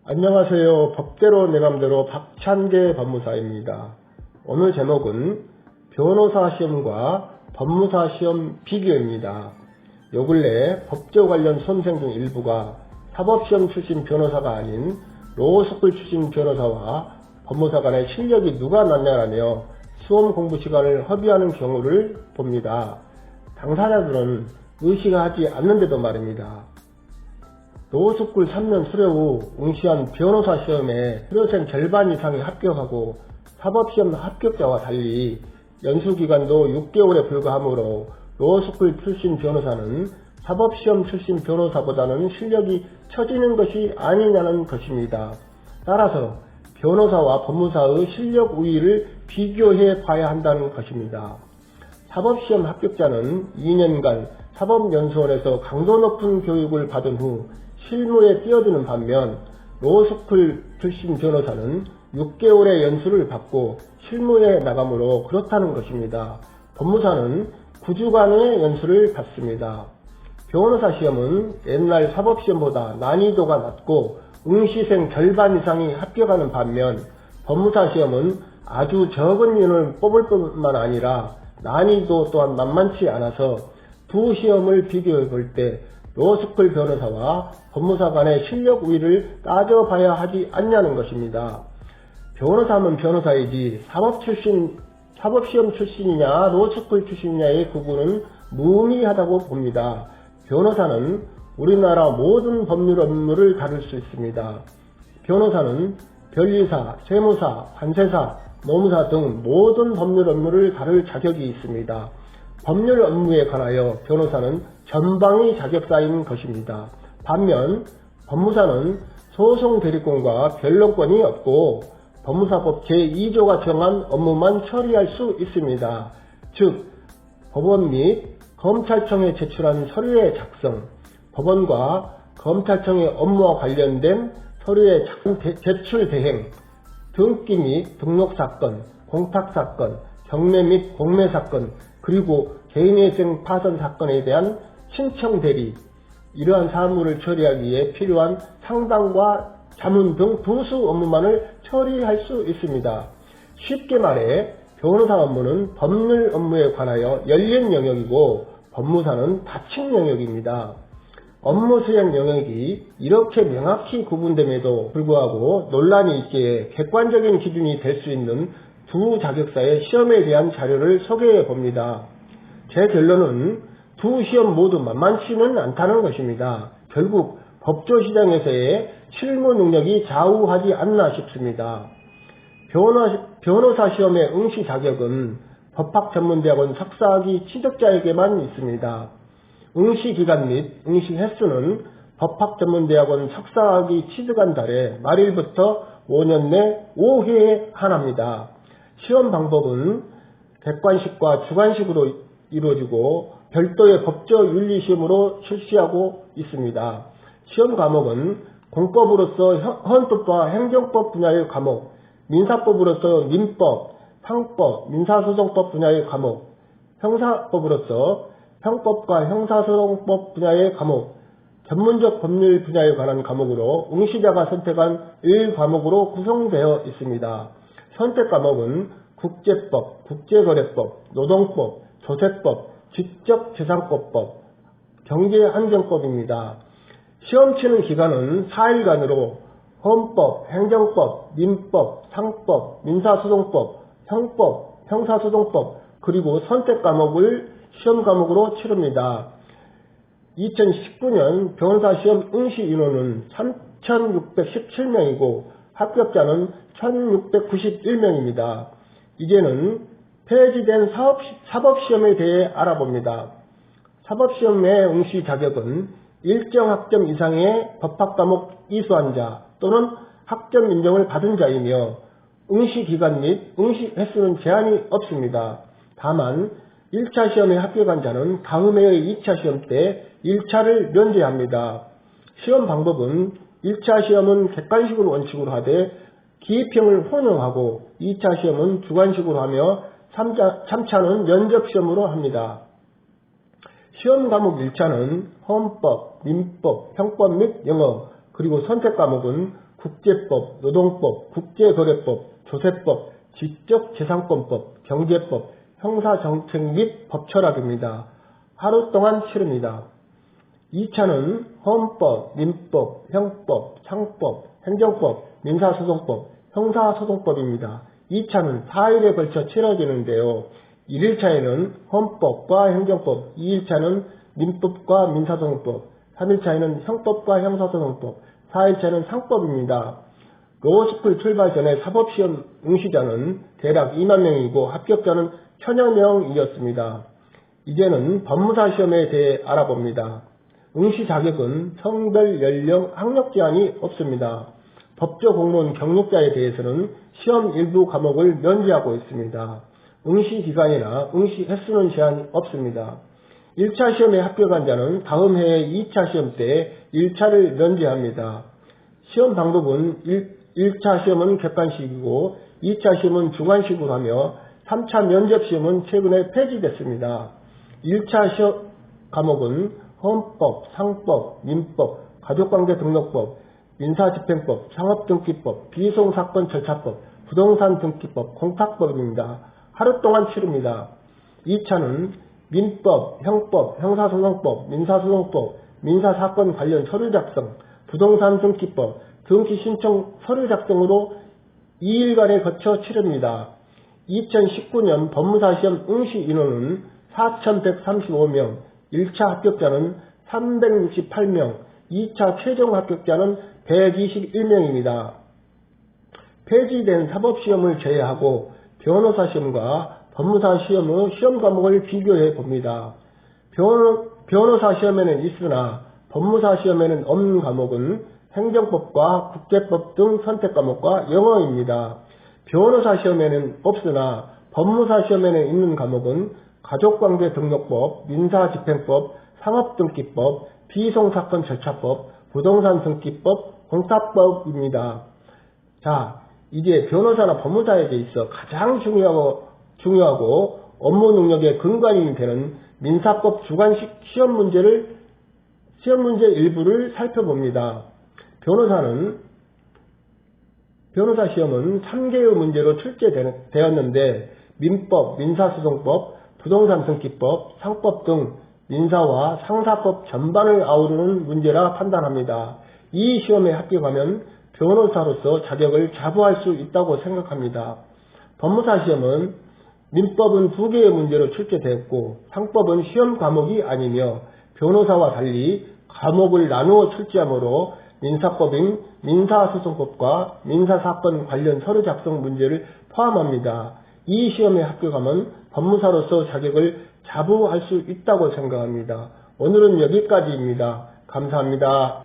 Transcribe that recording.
안녕하세요. 법대로 내 맘대로 박찬계 법무사입니다. 오늘 제목은 변호사 시험과 법무사 시험 비교입니다. 요 근래 법조 관련 수험생 중 일부가 사법시험 출신 변호사가 아닌 로스쿨 출신 변호사와 법무사 간의 실력이 누가 낫냐라며 수험 공부 시간을 허비하는 경우를 봅니다. 당사자들은 의식하지 않는데도 말입니다. 로스쿨 3년 수료 후 응시한 변호사 시험에 수료생 절반 이상이 합격하고 사법시험 합격자와 달리 연수기간도 6개월에 불과하므로 로스쿨 출신 변호사는 사법시험 출신 변호사보다는 실력이 처지는 것이 아니냐는 것입니다. 따라서 변호사와 법무사의 실력 우위를 비교해 봐야 한다는 것입니다. 사법시험 합격자는 2년간 사법연수원에서 강도 높은 교육을 받은 후 실무에 뛰어드는 반면 로스쿨 출신 변호사는 6개월의 연수를 받고 실무에 나가므로 그렇다는 것입니다. 법무사는 9주간의 연수를 받습니다. 변호사 시험은 옛날 사법시험보다 난이도가 낮고 응시생 절반 이상이 합격하는 반면 법무사 시험은 아주 적은 인원을 뽑을 뿐만 아니라 난이도 또한 만만치 않아서 두 시험을 비교해 볼 때 로스쿨 변호사와 법무사 간의 실력 우위를 따져봐야 하지 않냐는 것입니다. 변호사면 변호사이지 사법시험 출신이냐 로스쿨 출신이냐의 구분은 무의미하다고 봅니다. 변호사는 우리나라 모든 법률 업무를 다룰 수 있습니다. 변호사는 변리사, 세무사, 관세사, 노무사 등 모든 법률 업무를 다룰 자격이 있습니다. 법률 업무에 관하여 변호사는 전방위 자격사인 것입니다. 반면 법무사는 소송 대리권과 변론권이 없고 법무사법 제2조가 정한 업무만 처리할 수 있습니다. 즉 법원 및 검찰청에 제출한 서류의 작성, 법원과 검찰청의 업무와 관련된 서류의 제출 대행, 등기 및 등록사건, 공탁사건, 경매 및 공매사건, 그리고 개인회생 파산 사건에 대한 신청 대리, 이러한 사무를 처리하기 위해 필요한 상담과 자문 등 부수 업무만을 처리할 수 있습니다. 쉽게 말해 변호사 업무는 법률 업무에 관하여 열린 영역이고 법무사는 닫힌 영역입니다. 업무 수행 영역이 이렇게 명확히 구분됨에도 불구하고 논란이 있기에 객관적인 기준이 될 수 있는 두 자격사의 시험에 대한 자료를 소개해 봅니다. 제 결론은 두 시험 모두 만만치는 않다는 것입니다. 결국 법조시장에서의 실무 능력이 좌우하지 않나 싶습니다. 변호사 시험의 응시 자격은 법학전문대학원 석사학위 취득자에게만 있습니다. 응시 기간 및 응시 횟수는 법학전문대학원 석사학위 취득한 달에 말일부터 5년 내 5회에 한합니다. 시험 방법은 객관식과 주관식으로 이루어지고 별도의 법조윤리시험으로 실시하고 있습니다. 시험 과목은 공법으로서 헌법과 행정법 분야의 과목, 민사법으로서 민법, 상법, 민사소송법 분야의 과목, 형사법으로서 형법과 형사소송법 분야의 과목, 전문적 법률 분야에 관한 과목으로 응시자가 선택한 1과목으로 구성되어 있습니다. 선택 과목은 국제법, 국제거래법, 노동법, 조세법, 지적재산권법, 경제안전법입니다. 시험 치는 기간은 4일간으로 헌법, 행정법, 민법, 상법, 민사소송법, 형법, 형사소송법, 그리고 선택 과목을 시험 과목으로 치릅니다. 2019년 변호사 시험 응시 인원은 3,617명이고 합격자는 1,691명입니다. 이제는 폐지된 사법시험에 대해 알아봅니다. 사법시험의 응시 자격은 일정 학점 이상의 법학과목 이수한 자 또는 학점 인정을 받은 자이며 응시 기간 및 응시 횟수는 제한이 없습니다. 다만 1차 시험에 합격한 자는 다음해의 2차 시험 때 1차를 면제합니다. 시험 방법은 1차 시험은 객관식으로 원칙으로 하되 기입형을 혼용하고 2차 시험은 주관식으로 하며 3차는 면접시험으로 합니다. 시험 과목 1차는 헌법, 민법, 형법 및 영어, 그리고 선택 과목은 국제법, 노동법, 국제거래법, 조세법, 지적재산권법, 경제법, 형사정책 및 법철학입니다. 하루 동안 치릅니다. 2차는 헌법, 민법, 형법, 상법, 행정법, 민사소송법, 형사소송법입니다. 2차는 4일에 걸쳐 치러지는데요. 1일차에는 헌법과 행정법, 2일차는 민법과 민사소송법, 3일차에는 형법과 형사소송법, 4일차는 상법입니다. 로스쿨 출발 전에 사법시험 응시자는 대략 2만 명이고 합격자는 1000여 명이었습니다. 이제는 법무사 시험에 대해 알아봅니다. 응시 자격은 성별, 연령, 학력 제한이 없습니다. 법조 공무원 경력자에 대해서는 시험 일부 과목을 면제하고 있습니다. 응시 기간이나 응시 횟수는 제한이 없습니다. 1차 시험에 합격한 자는 다음 해에 2차 시험 때 1차를 면제합니다. 시험 방법은 1차 시험은 객관식이고 2차 시험은 주관식으로 하며 3차 면접 시험은 최근에 폐지됐습니다. 1차 시험 과목은 헌법, 상법, 민법, 가족관계등록법, 민사집행법, 상업등기법, 비송사건 절차법, 부동산등기법, 공탁법입니다. 하루 동안 치릅니다. 2차는 민법, 형법, 형사소송법, 민사소송법, 민사사건 관련 서류 작성, 부동산등기법, 등기신청 서류 작성으로 2일간에 거쳐 치릅니다. 2019년 법무사시험 응시 인원은 4,135명, 1차 합격자는 368명, 2차 최종 합격자는 121명입니다. 폐지된 사법시험을 제외하고 변호사 시험과 법무사 시험의 시험 과목을 비교해 봅니다. 변호사 시험에는 있으나 법무사 시험에는 없는 과목은 행정법과 국제법 등 선택 과목과 영어입니다. 변호사 시험에는 없으나 법무사 시험에는 있는 과목은 가족관계등록법, 민사집행법, 상업등기법, 비송사건 절차법, 부동산등기법, 공탁법입니다. 자, 이제 변호사나 법무사에 있어 가장 중요하고 업무 능력의 근간이 되는 민사법 주관식 시험 문제 일부를 살펴봅니다. 변호사 시험은 3개의 문제로 출제되었는데 민법, 민사소송법, 부동산등기법, 상법 등 민사와 상사법 전반을 아우르는 문제라 판단합니다. 이 시험에 합격하면 변호사로서 자격을 자부할 수 있다고 생각합니다. 법무사 시험은 민법은 2개의 문제로 출제되었고 상법은 시험 과목이 아니며 변호사와 달리 과목을 나누어 출제하므로 민사법인 민사소송법과 민사사건 관련 서류 작성 문제를 포함합니다. 이 시험에 합격하면 법무사로서 자격을 자부할 수 있다고 생각합니다. 오늘은 여기까지입니다. 감사합니다.